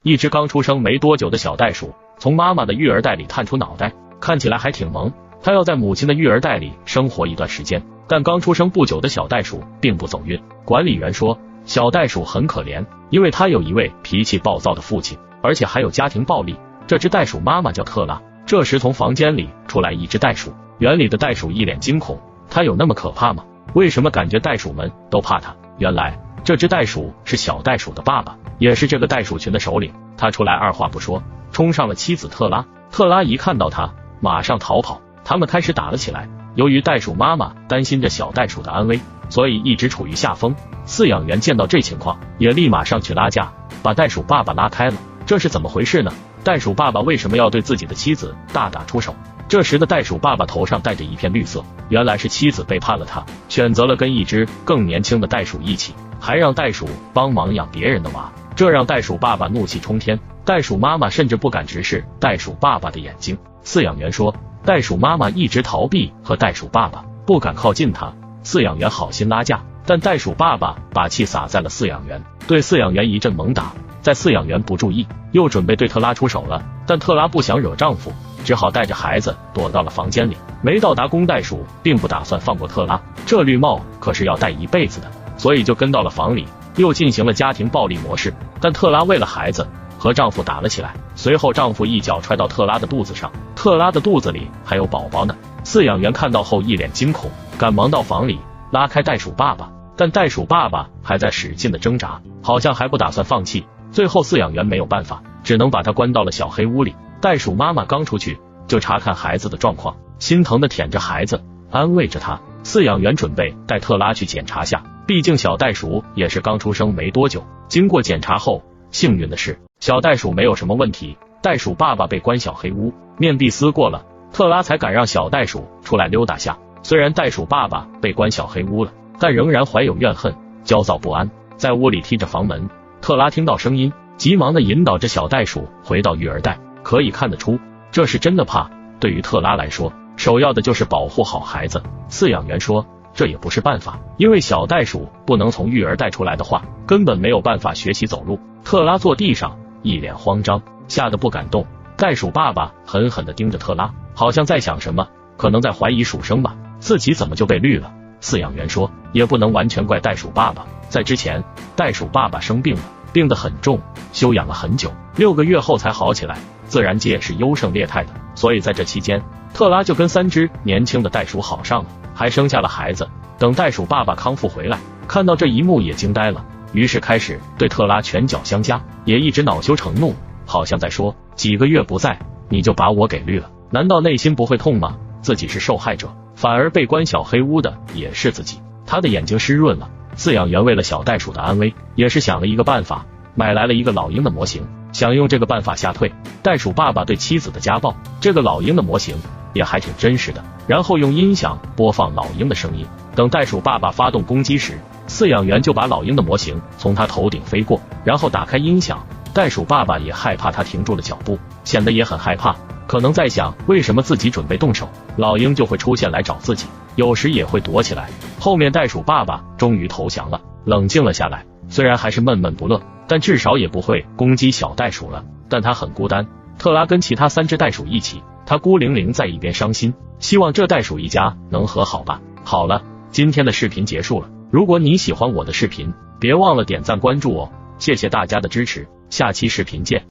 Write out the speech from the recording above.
一只刚出生没多久的小袋鼠从妈妈的育儿袋里探出脑袋，看起来还挺萌。它要在母亲的育儿袋里生活一段时间，但刚出生不久的小袋鼠并不走运。管理员说，小袋鼠很可怜，因为它有一位脾气暴躁的父亲，而且还有家庭暴力。这只袋鼠妈妈叫特拉。这时从房间里出来一只袋鼠，园里的袋鼠一脸惊恐，它有那么可怕吗？为什么感觉袋鼠们都怕它？原来这只袋鼠是小袋鼠的爸爸，也是这个袋鼠群的首领。他出来二话不说，冲上了妻子特拉。特拉一看到他，马上逃跑。他们开始打了起来。由于袋鼠妈妈担心着小袋鼠的安危，所以一直处于下风。饲养员见到这情况，也立马上去拉架，把袋鼠爸爸拉开了。这是怎么回事呢？袋鼠爸爸为什么要对自己的妻子大打出手？这时的袋鼠爸爸头上戴着一片绿色，原来是妻子背叛了他，选择了跟一只更年轻的袋鼠一起，还让袋鼠帮忙养别人的娃，这让袋鼠爸爸怒气冲天。袋鼠妈妈甚至不敢直视袋鼠爸爸的眼睛。饲养员说，袋鼠妈妈一直逃避和袋鼠爸爸，不敢靠近他。饲养员好心拉架，但袋鼠爸爸把气撒在了饲养员，对饲养员一阵猛打。在饲养员不注意，又准备对特拉出手了，但特拉不想惹丈夫，只好带着孩子躲到了房间里。没到达公袋鼠并不打算放过特拉，这绿帽可是要戴一辈子的，所以就跟到了房里，又进行了家庭暴力模式。但特拉为了孩子和丈夫打了起来，随后丈夫一脚踹到特拉的肚子上，特拉的肚子里还有宝宝呢。饲养员看到后一脸惊恐，赶忙到房里拉开袋鼠爸爸，但袋鼠爸爸还在使劲的挣扎，好像还不打算放弃。最后饲养员没有办法，只能把他关到了小黑屋里。袋鼠妈妈刚出去就查看孩子的状况，心疼的舔着孩子，安慰着他。饲养员准备带特拉去检查下，毕竟小袋鼠也是刚出生没多久。经过检查后，幸运的是小袋鼠没有什么问题。袋鼠爸爸被关小黑屋，面壁思过了，特拉才敢让小袋鼠出来溜达下。虽然袋鼠爸爸被关小黑屋了，但仍然怀有怨恨，焦躁不安，在屋里踢着房门。特拉听到声音，急忙的引导着小袋鼠回到育儿袋。可以看得出，这是真的怕。对于特拉来说，首要的就是保护好孩子。饲养员说，这也不是办法，因为小袋鼠不能从育儿袋出来的话，根本没有办法学习走路。特拉坐地上，一脸慌张，吓得不敢动。袋鼠爸爸狠狠地盯着特拉，好像在想什么，可能在怀疑鼠生吧，自己怎么就被绿了。饲养员说，也不能完全怪袋鼠爸爸，在之前袋鼠爸爸生病了，病得很重，休养了很久，6个月后才好起来。自然界是优胜劣汰的，所以在这期间，特拉就跟3只年轻的袋鼠好上了，还生下了孩子。等袋鼠爸爸康复回来，看到这一幕也惊呆了，于是开始对特拉拳脚相加，也一直恼羞成怒，好像在说，几个月不在，你就把我给绿了，难道内心不会痛吗？自己是受害者，反而被关小黑屋的也是自己。他的眼睛湿润了。饲养员为了小袋鼠的安危，也是想了一个办法，买来了一个老鹰的模型，想用这个办法吓退袋鼠爸爸对妻子的家暴。这个老鹰的模型也还挺真实的，然后用音响播放老鹰的声音，等袋鼠爸爸发动攻击时，饲养员就把老鹰的模型从他头顶飞过，然后打开音响。袋鼠爸爸也害怕他停住了脚步，显得也很害怕，可能在想为什么自己准备动手，老鹰就会出现来找自己，有时也会躲起来。后面袋鼠爸爸终于投降了，冷静了下来，虽然还是闷闷不乐，但至少也不会攻击小袋鼠了。但他很孤单，特拉跟其他3只袋鼠一起，他孤零零在一边伤心，希望这袋鼠一家能和好吧。好了，今天的视频结束了，如果你喜欢我的视频，别忘了点赞关注哦，谢谢大家的支持，下期视频见。